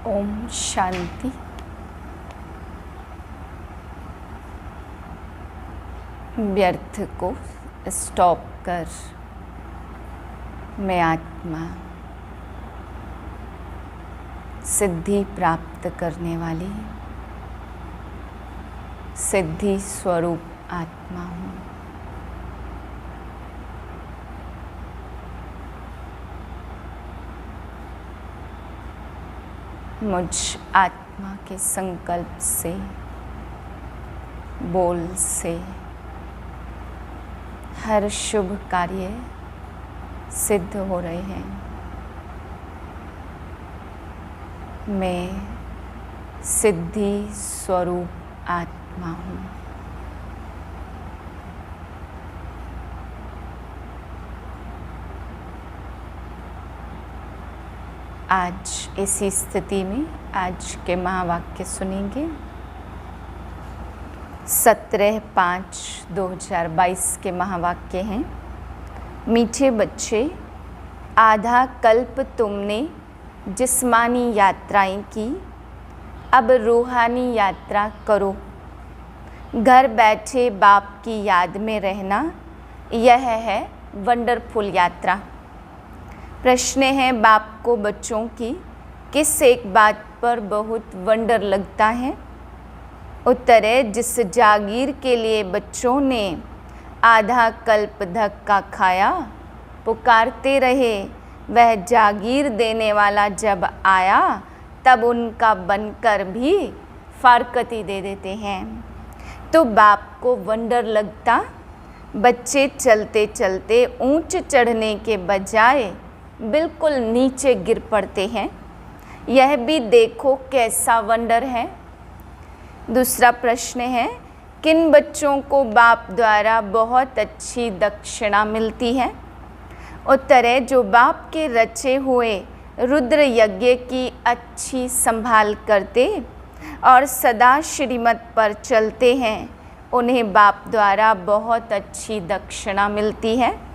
ओम शांति। व्यर्थ को स्टॉप कर मैं आत्मा सिद्धि प्राप्त करने वाली सिद्धि स्वरूप आत्मा हूँ। मुझ आत्मा के संकल्प से, बोल से हर शुभ कार्य सिद्ध हो रहे हैं। मैं सिद्धि स्वरूप आत्मा हूँ। आज इसी स्थिति में आज के महावाक्य सुनेंगे। 17/5/2022 के महावाक्य हैं। मीठे बच्चे, आधा कल्प तुमने जिस्मानी यात्राएं की, अब रूहानी यात्रा करो। घर बैठे बाप की याद में रहना, यह है वंडरफुल यात्रा। प्रश्न है बाप को बच्चों की किस एक बात पर बहुत वंडर लगता है? उत्तर है जिस जागीर के लिए बच्चों ने आधा कल्प धक्का खाया, पुकारते रहे, वह जागीर देने वाला जब आया तब उनका बनकर भी फारकती दे देते हैं। तो बाप को वंडर लगता। बच्चे चलते चलते ऊंच चढ़ने के बजाय बिल्कुल नीचे गिर पड़ते हैं। यह भी देखो कैसा वंडर है। दूसरा प्रश्न है, किन बच्चों को बाप द्वारा बहुत अच्छी दक्षिणा मिलती है? उत्तर है जो बाप के रचे हुए रुद्र यज्ञ की अच्छी संभाल करते और सदा श्रीमत पर चलते हैं, उन्हें बाप द्वारा बहुत अच्छी दक्षिणा मिलती है।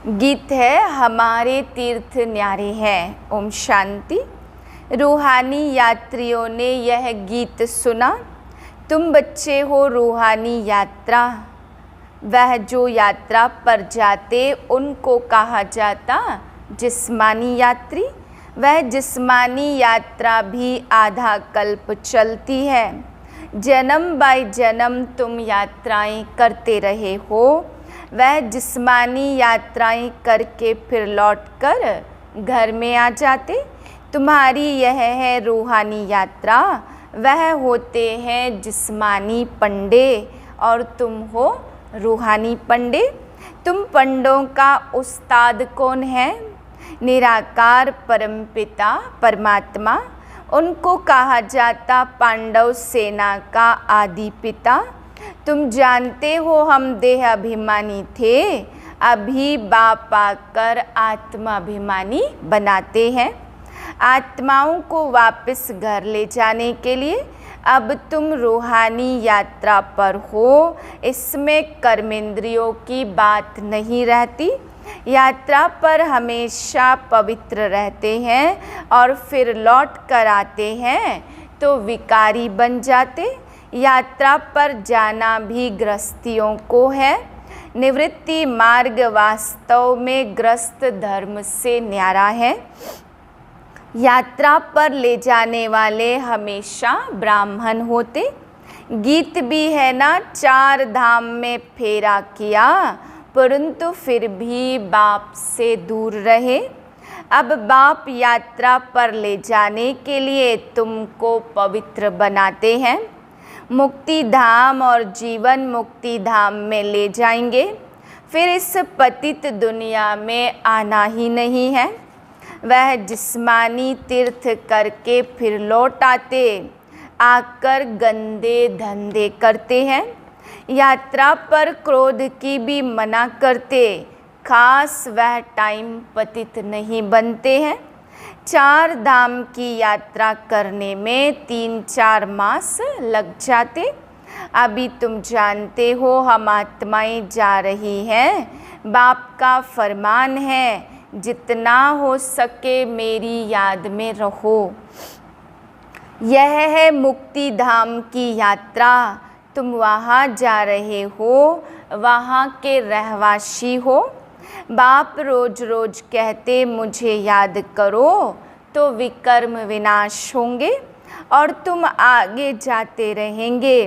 गीत है हमारे तीर्थ न्यारे हैं। ओम शांति। रूहानी यात्रियों ने यह गीत सुना। तुम बच्चे हो रूहानी यात्रा। वह जो यात्रा पर जाते उनको कहा जाता जिस्मानी यात्री। वह जिस्मानी यात्रा भी आधा कल्प चलती है। जन्म बाय जन्म तुम यात्राएं करते रहे हो। वह जिस्मानी यात्राएं करके फिर लौटकर घर में आ जाते। तुम्हारी यह है रूहानी यात्रा। वह होते हैं जिस्मानी पंडे और तुम हो रूहानी पंडे। तुम पंडों का उस्ताद कौन है? निराकार परमपिता परमात्मा। उनको कहा जाता पांडव सेना का आदि पिता। तुम जानते हो हम देह अभिमानी थे, अभी बाप आकर आत्माभिमानी बनाते हैं। आत्माओं को वापस घर ले जाने के लिए अब तुम रूहानी यात्रा पर हो। इसमें कर्मेंद्रियों की बात नहीं रहती। यात्रा पर हमेशा पवित्र रहते हैं और फिर लौट कर आते हैं तो विकारी बन जाते। यात्रा पर जाना भी गृहस्थियों को है। निवृत्ति मार्ग वास्तव में गृहस्थ धर्म से न्यारा है। यात्रा पर ले जाने वाले हमेशा ब्राह्मण होते। गीत भी है ना, 4 धाम में फेरा किया परंतु फिर भी बाप से दूर रहे। अब बाप यात्रा पर ले जाने के लिए तुमको पवित्र बनाते हैं। मुक्ति धाम और जीवन मुक्ति धाम में ले जाएंगे। फिर इस पतित दुनिया में आना ही नहीं है। वह जिस्मानी तीर्थ करके फिर लौट आते, आकर गंदे धंधे करते हैं। यात्रा पर क्रोध की भी मना करते, खास वह टाइम पतित नहीं बनते हैं। 4 धाम की यात्रा करने में 3-4 मास लग जाते। अभी तुम जानते हो हम आत्माएं जा रही हैं। बाप का फरमान है जितना हो सके मेरी याद में रहो। यह है मुक्ति धाम की यात्रा, तुम वहाँ जा रहे हो, वहाँ के रहवासी हो। बाप रोज रोज कहते मुझे याद करो, तो विकर्म विनाश होंगे और तुम आगे जाते रहेंगे।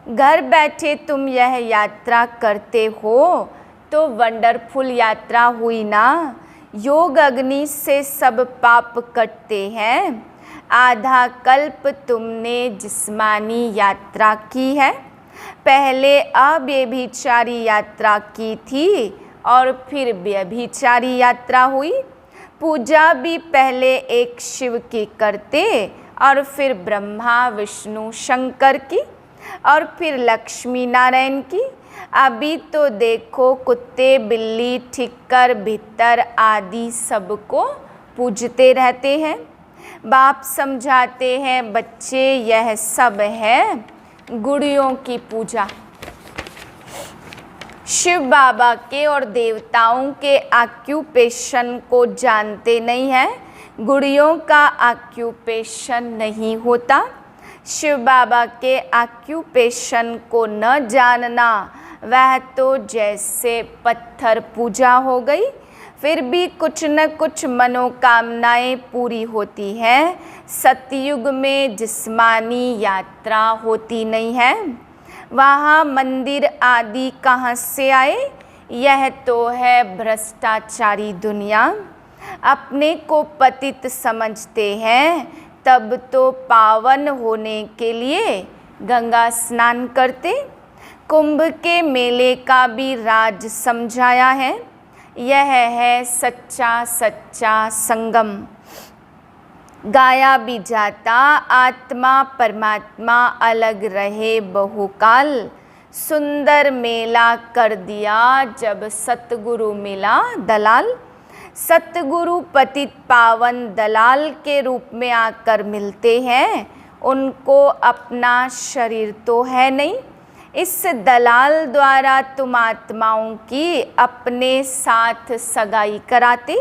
घर बैठे तुम यह यात्रा करते हो तो वंडरफुल यात्रा हुई ना। योग अग्नि से सब पाप कटते हैं। आधा कल्प तुमने जिस्मानी यात्रा की है, पहले अव्यभिचारी यात्रा की थी और फिर व्यभिचारी यात्रा हुई। पूजा भी पहले एक शिव की करते और फिर ब्रह्मा विष्णु शंकर की और फिर लक्ष्मी नारायण की। अभी तो देखो कुत्ते बिल्ली ठिक्कर भित्तर आदि सबको पूजते रहते हैं। बाप समझाते हैं बच्चे यह सब है गुड़ियों की पूजा। शिव बाबा के और देवताओं के ऑक्यूपेशन को जानते नहीं हैं। गुड़ियों का ऑक्यूपेशन नहीं होता। शिव बाबा के ऑक्यूपेशन को न जानना वह तो जैसे पत्थर पूजा हो गई। फिर भी कुछ न कुछ मनोकामनाएं पूरी होती हैं। सतयुग में जिस्मानी यात्रा होती नहीं है। वहाँ मंदिर आदि कहाँ से आए? यह तो है भ्रष्टाचारी दुनिया। अपने को पतित समझते हैं, तब तो पावन होने के लिए गंगा स्नान करते। कुंभ के मेले का भी राज समझाया है। यह है सच्चा सच्चा संगम। गाया भी जाता आत्मा परमात्मा अलग रहे बहुकाल। सुंदर मेला कर दिया जब सतगुरु मिला दलाल। सतगुरु पतित पावन दलाल के रूप में आकर मिलते हैं। उनको अपना शरीर तो है नहीं। इस दलाल द्वारा तुम आत्माओं की अपने साथ सगाई कराते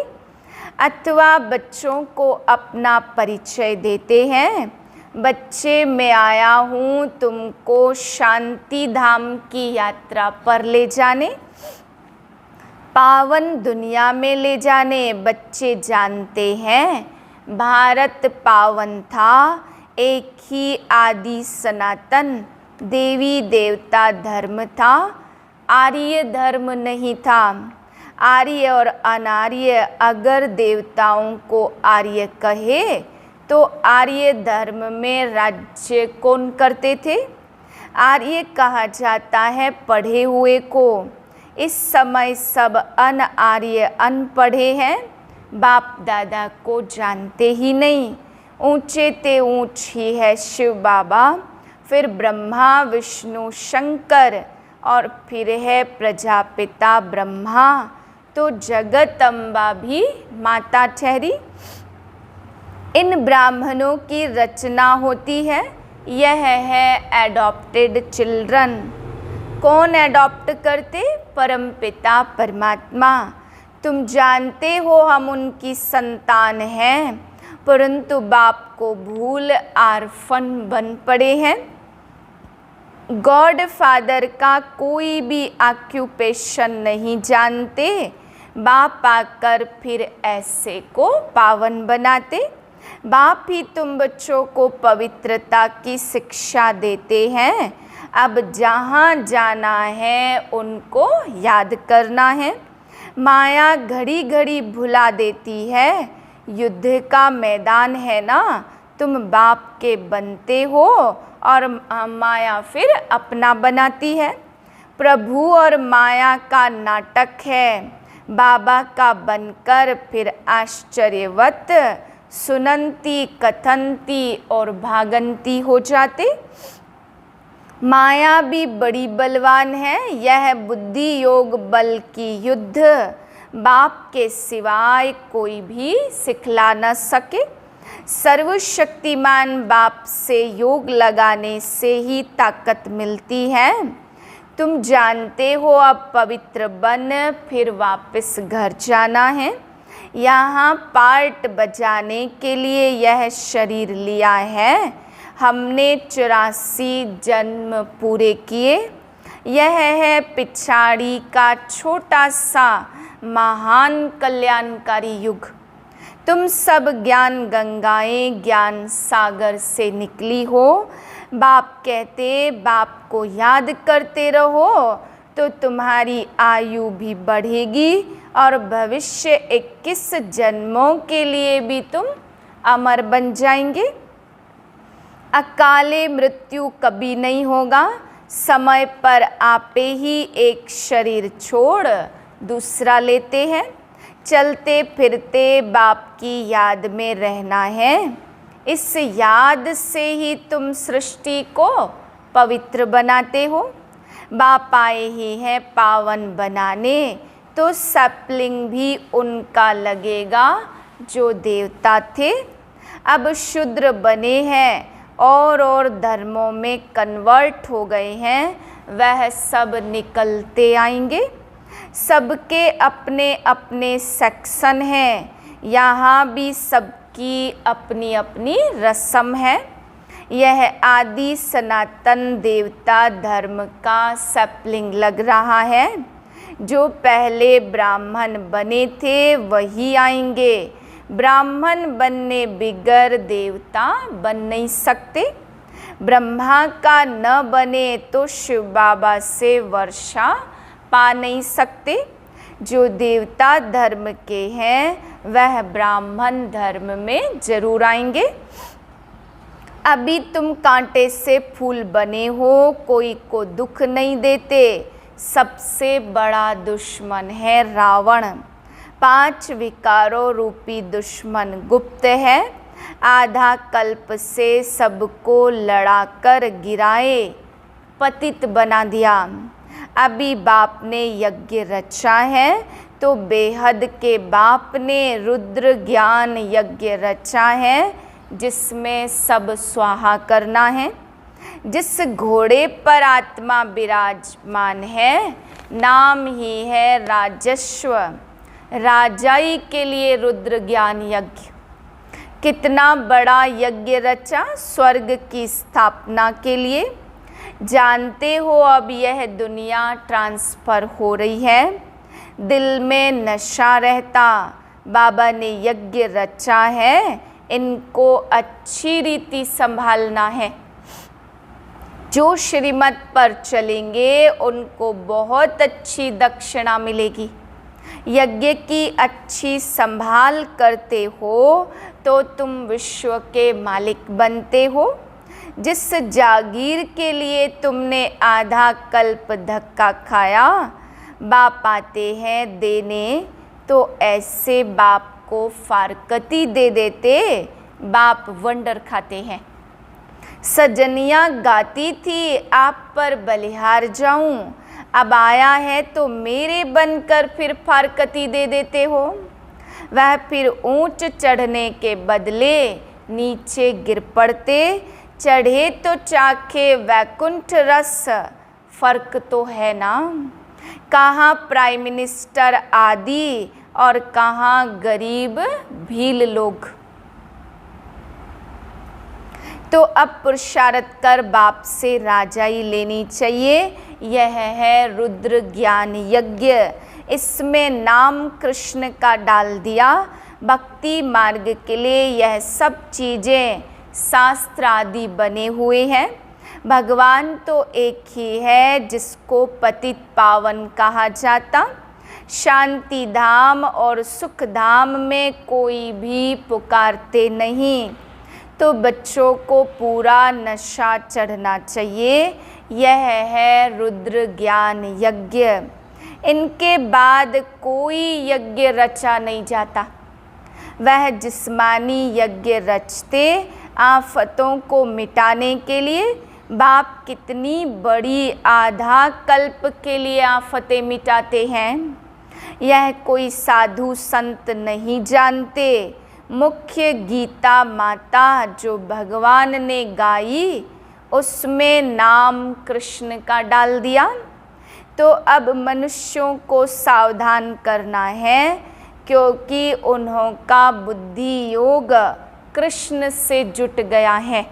अथवा बच्चों को अपना परिचय देते हैं। बच्चे मैं आया हूँ तुमको शांति धाम की यात्रा पर ले जाने, पावन दुनिया में ले जाने। बच्चे जानते हैं भारत पावन था, एक ही आदि सनातन देवी देवता धर्म था, आर्य धर्म नहीं था। आर्य और अनार्य अगर देवताओं को आर्य कहे तो आर्य धर्म में राज्य कौन करते थे? आर्य कहा जाता है पढ़े हुए को। इस समय सब अनार्य अनपढ़े हैं, बाप दादा को जानते ही नहीं। ऊंचे ते ऊंच ही है शिव बाबा, फिर ब्रह्मा विष्णु शंकर और फिर है प्रजापिता ब्रह्मा, तो जगत अम्बा भी माता ठहरी। इन ब्राह्मणों की रचना होती है। यह है एडॉप्टेड चिल्ड्रन। कौन एडॉप्ट करते? परमपिता परमात्मा। तुम जानते हो हम उनकी संतान हैं, परंतु बाप को भूल आर्फन बन पड़े हैं। गॉड फादर का कोई भी ऑक्यूपेशन नहीं जानते। बाप आकर फिर ऐसे को पावन बनाते। बाप ही तुम बच्चों को पवित्रता की शिक्षा देते हैं। अब जहाँ जाना है उनको याद करना है। माया घड़ी घड़ी भुला देती है। युद्ध का मैदान है ना, तुम बाप के बनते हो और माया फिर अपना बनाती है। प्रभु और माया का नाटक है। बाबा का बनकर फिर आश्चर्यवत सुनंती कथनती और भागंती हो जाते। माया भी बड़ी बलवान है। यह बुद्धि योग बल की युद्ध बाप के सिवाय कोई भी सिखला न सके। सर्वशक्तिमान बाप से योग लगाने से ही ताकत मिलती है। तुम जानते हो अब पवित्र बन फिर वापस घर जाना है। यहाँ पार्ट बजाने के लिए यह शरीर लिया है। हमने 84 जन्म पूरे किए। यह है पिछाड़ी का छोटा सा महान कल्याणकारी युग। तुम सब ज्ञान गंगाएं ज्ञान सागर से निकली हो। बाप कहते बाप को याद करते रहो तो तुम्हारी आयु भी बढ़ेगी और भविष्य 21 जन्मों के लिए भी तुम अमर बन जाएंगे। अकाले मृत्यु कभी नहीं होगा। समय पर आपे ही एक शरीर छोड़ दूसरा लेते हैं। चलते फिरते बाप की याद में रहना है। इस याद से ही तुम सृष्टि को पवित्र बनाते हो। बाप आए ही हैं पावन बनाने, तो सैपलिंग भी उनका लगेगा जो देवता थे। अब शूद्र बने हैं और धर्मों में कन्वर्ट हो गए हैं। वह सब निकलते आएंगे। सबके अपने अपने सेक्शन हैं। यहाँ भी सबकी अपनी अपनी रस्म है। यह आदि सनातन देवता धर्म का सैपलिंग लग रहा है। जो पहले ब्राह्मण बने थे वही आएंगे। ब्राह्मण बनने बिगर देवता बन नहीं सकते। ब्रह्मा का न बने तो शिव बाबा से वर्षा पा नहीं सकते। जो देवता धर्म के हैं वह ब्राह्मण धर्म में जरूर आएंगे। अभी तुम कांटे से फूल बने हो, कोई को दुख नहीं देते। सबसे बड़ा दुश्मन है रावण। 5 विकारों रूपी दुश्मन गुप्त है। आधा कल्प से सबको लड़ाकर गिराए पतित बना दिया। अभी बाप ने यज्ञ रचा है तो बेहद के बाप ने रुद्र ज्ञान यज्ञ रचा है, जिसमें सब स्वाहा करना है। जिस घोड़े पर आत्मा विराजमान है नाम ही है राजस्व। राजाई के लिए रुद्र ज्ञान यज्ञ। कितना बड़ा यज्ञ रचा स्वर्ग की स्थापना के लिए। जानते हो अब यह दुनिया ट्रांसफ़र हो रही है। दिल में नशा रहता। बाबा ने यज्ञ रचा है, इनको अच्छी रीति संभालना है। जो श्रीमत पर चलेंगे उनको बहुत अच्छी दक्षिणा मिलेगी। यज्ञ की अच्छी संभाल करते हो तो तुम विश्व के मालिक बनते हो। जिस जागीर के लिए तुमने आधा कल्प धक्का खाया, बाप आते हैं देने तो ऐसे बाप को फारकती दे देते। बाप वंडर खाते हैं। सजनियाँ गाती थी आप पर बलिहार जाऊं, अब आया है तो मेरे बनकर फिर फारकती दे देते हो। वह फिर ऊंच चढ़ने के बदले नीचे गिर पड़ते। चढ़े तो चाखे वैकुंठ रस, फर्क तो है ना। कहाँ प्राइम मिनिस्टर आदि और कहाँ गरीब भील लोग। तो अब पुरुषार्थ कर बाप से राजाई लेनी चाहिए। यह है रुद्र ज्ञान यज्ञ। इसमें नाम कृष्ण का डाल दिया। भक्ति मार्ग के लिए यह सब चीज़ें शास्त्र आदि बने हुए हैं। भगवान तो एक ही है जिसको पतित पावन कहा जाता। शांति धाम और सुख धाम में कोई भी पुकारते नहीं। तो बच्चों को पूरा नशा चढ़ना चाहिए। यह है रुद्र ज्ञान यज्ञ। इनके बाद कोई यज्ञ रचा नहीं जाता। वह जिस्मानी यज्ञ रचते आफतों को मिटाने के लिए। बाप कितनी बड़ी आधा कल्प के लिए आफतें मिटाते हैं। यह कोई साधु संत नहीं जानते। मुख्य गीता माता जो भगवान ने गाई उसमें नाम कृष्ण का डाल दिया। तो अब मनुष्यों को सावधान करना है क्योंकि उन्हों का बुद्धि योग कृष्ण से जुट गया है।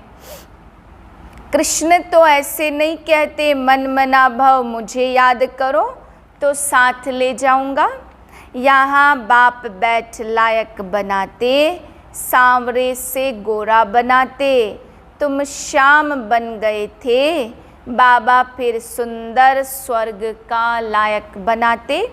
कृष्ण तो ऐसे नहीं कहते मन मना भव मुझे याद करो तो साथ ले जाऊंगा। यहाँ बाप बैठ लायक बनाते, सांवरे से गोरा बनाते। तुम श्याम बन गए थे, बाबा फिर सुंदर स्वर्ग का लायक बनाते।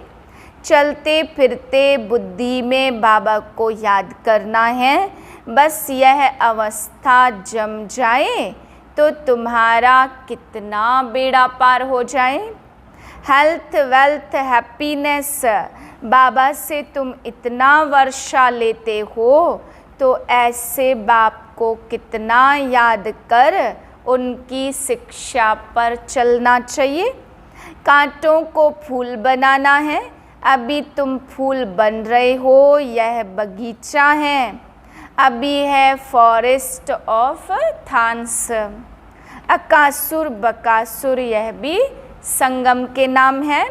चलते फिरते बुद्धि में बाबा को याद करना है। बस यह अवस्था जम जाए तो तुम्हारा कितना बेड़ा पार हो जाए। हेल्थ वेल्थ हैप्पीनेस बाबा से तुम इतना वर्षा लेते हो तो ऐसे बाप को कितना याद कर उनकी शिक्षा पर चलना चाहिए। कांटों को फूल बनाना है, अभी तुम फूल बन रहे हो, यह बगीचा है, अभी है फॉरेस्ट ऑफ थान्स। अकासुर बकासुर यह भी संगम के नाम है।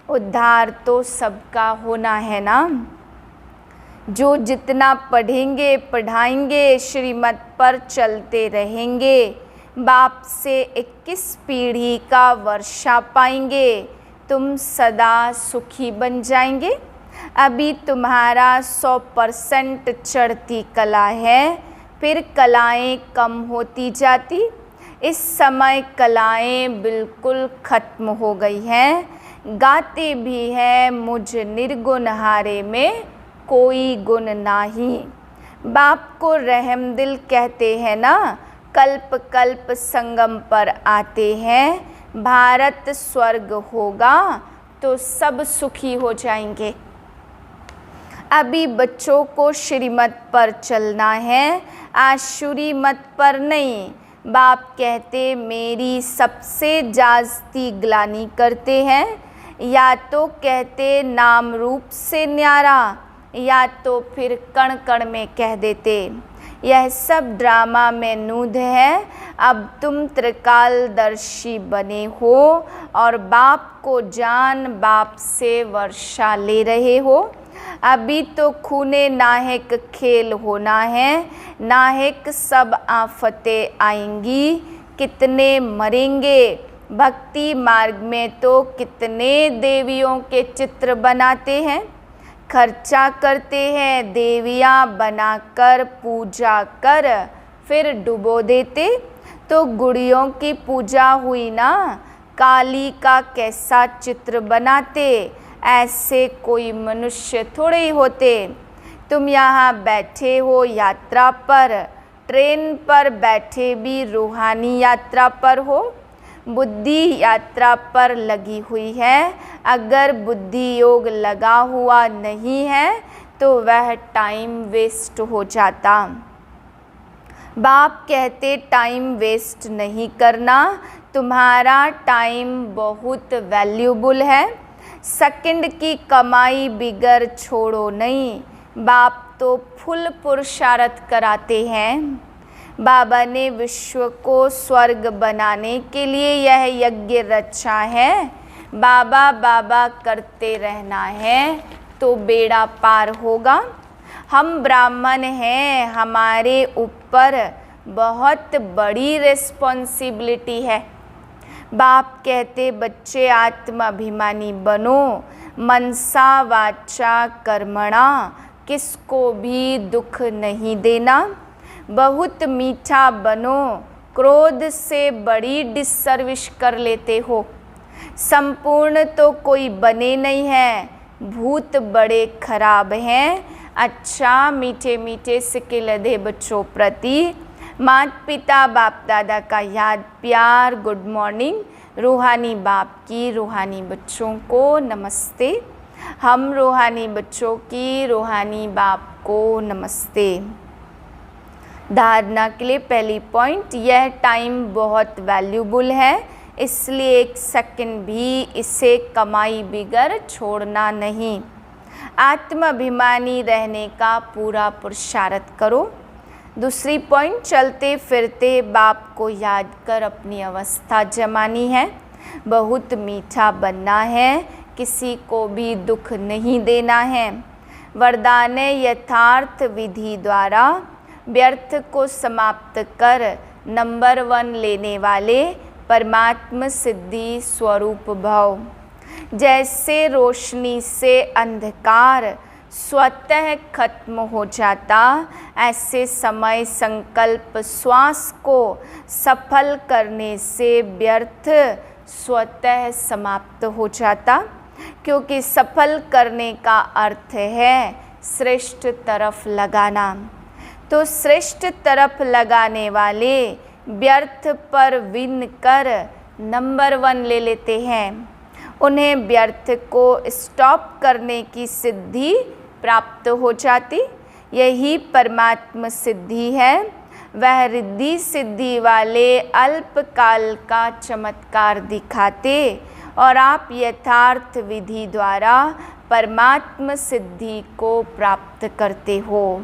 उद्धार तो सबका होना है ना। जो जितना पढ़ेंगे पढ़ाएंगे श्रीमत पर चलते रहेंगे, बाप से 21 पीढ़ी का वर्षा पाएंगे, तुम सदा सुखी बन जाएंगे। अभी तुम्हारा 100% चढ़ती कला है, फिर कलाएं कम होती जाती। इस समय कलाएं बिल्कुल ख़त्म हो गई हैं। गाते भी हैं मुझ निर्गुण हारे में कोई गुण नाही। बाप को रहम दिल कहते हैं ना, कल्प कल्प संगम पर आते हैं। भारत स्वर्ग होगा तो सब सुखी हो जाएंगे। अभी बच्चों को श्रीमत पर चलना है, आशुरी मत पर नहीं। बाप कहते मेरी सबसे जास्ती ग्लानी करते हैं, या तो कहते नाम रूप से न्यारा, या तो फिर कण कण में कह देते यह सब ड्रामा में नूध है। अब तुम त्रिकालदर्शी बने हो और बाप को जान बाप से वर्षा ले रहे हो। अभी तो खूने नाहक खेल होना है, नाहक सब आफतें आएंगी, कितने मरेंगे। भक्ति मार्ग में तो कितने देवियों के चित्र बनाते हैं, खर्चा करते हैं, देवियाँ बनाकर पूजा कर फिर डुबो देते। तो गुड़ियों की पूजा हुई ना, काली का कैसा चित्र बनाते, ऐसे कोई मनुष्य थोड़े ही होते। तुम यहाँ बैठे हो यात्रा पर, ट्रेन पर बैठे भी रूहानी यात्रा पर हो, बुद्धि यात्रा पर लगी हुई है। अगर बुद्धि योग लगा हुआ नहीं है तो वह टाइम वेस्ट हो जाता। बाप कहते टाइम वेस्ट नहीं करना, तुम्हारा टाइम बहुत वैल्यूबल है। सेकंड की कमाई बिगर छोड़ो नहीं, बाप तो फुल पुरुषार्थ कराते हैं। बाबा ने विश्व को स्वर्ग बनाने के लिए यह यज्ञ रचा है। बाबा बाबा करते रहना है तो बेड़ा पार होगा। हम ब्राह्मण हैं, हमारे ऊपर बहुत बड़ी रिस्पॉन्सिबिलिटी है। बाप कहते बच्चे आत्माभिमानी बनो, मनसा वाचा कर्मणा, किसको भी दुख नहीं देना। बहुत मीठा बनो, क्रोध से बड़ी डिससर्विस कर लेते हो। संपूर्ण तो कोई बने नहीं है, भूत बड़े खराब हैं। अच्छा मीठे मीठे सिक्के लदे बच्चों प्रति माता पिता बाप दादा का याद प्यार, गुड मॉर्निंग। रूहानी बाप की रूहानी बच्चों को नमस्ते। हम रूहानी बच्चों की रूहानी बाप को नमस्ते। धारणा के लिए पहली पॉइंट, यह टाइम बहुत वैल्यूबल है, इसलिए 1 सेकंड भी इसे कमाई बिगर छोड़ना नहीं। आत्माभिमानी रहने का पूरा पुरुषार्थ करो। दूसरी पॉइंट, चलते फिरते बाप को याद कर अपनी अवस्था जमानी है। बहुत मीठा बनना है, किसी को भी दुख नहीं देना है। वरदान यथार्थ विधि द्वारा व्यर्थ को समाप्त कर नंबर 1 लेने वाले परमात्म सिद्धि स्वरूप भव। जैसे रोशनी से अंधकार स्वतः खत्म हो जाता, ऐसे समय संकल्प श्वास को सफल करने से व्यर्थ स्वतः समाप्त हो जाता, क्योंकि सफल करने का अर्थ है श्रेष्ठ तरफ लगाना। तो श्रेष्ठ तरफ लगाने वाले व्यर्थ पर विन कर नंबर 1 ले लेते हैं। उन्हें व्यर्थ को स्टॉप करने की सिद्धि प्राप्त हो जाती। यही परमात्म सिद्धि है। वह रिद्धि सिद्धि वाले अल्पकाल का चमत्कार दिखाते और आप यथार्थ विधि द्वारा परमात्म सिद्धि को प्राप्त करते हो।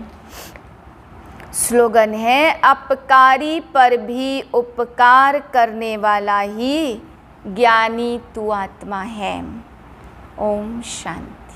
स्लोगन है, अपकारी पर भी उपकार करने वाला ही ज्ञानी तू आत्मा है। ओम शांति।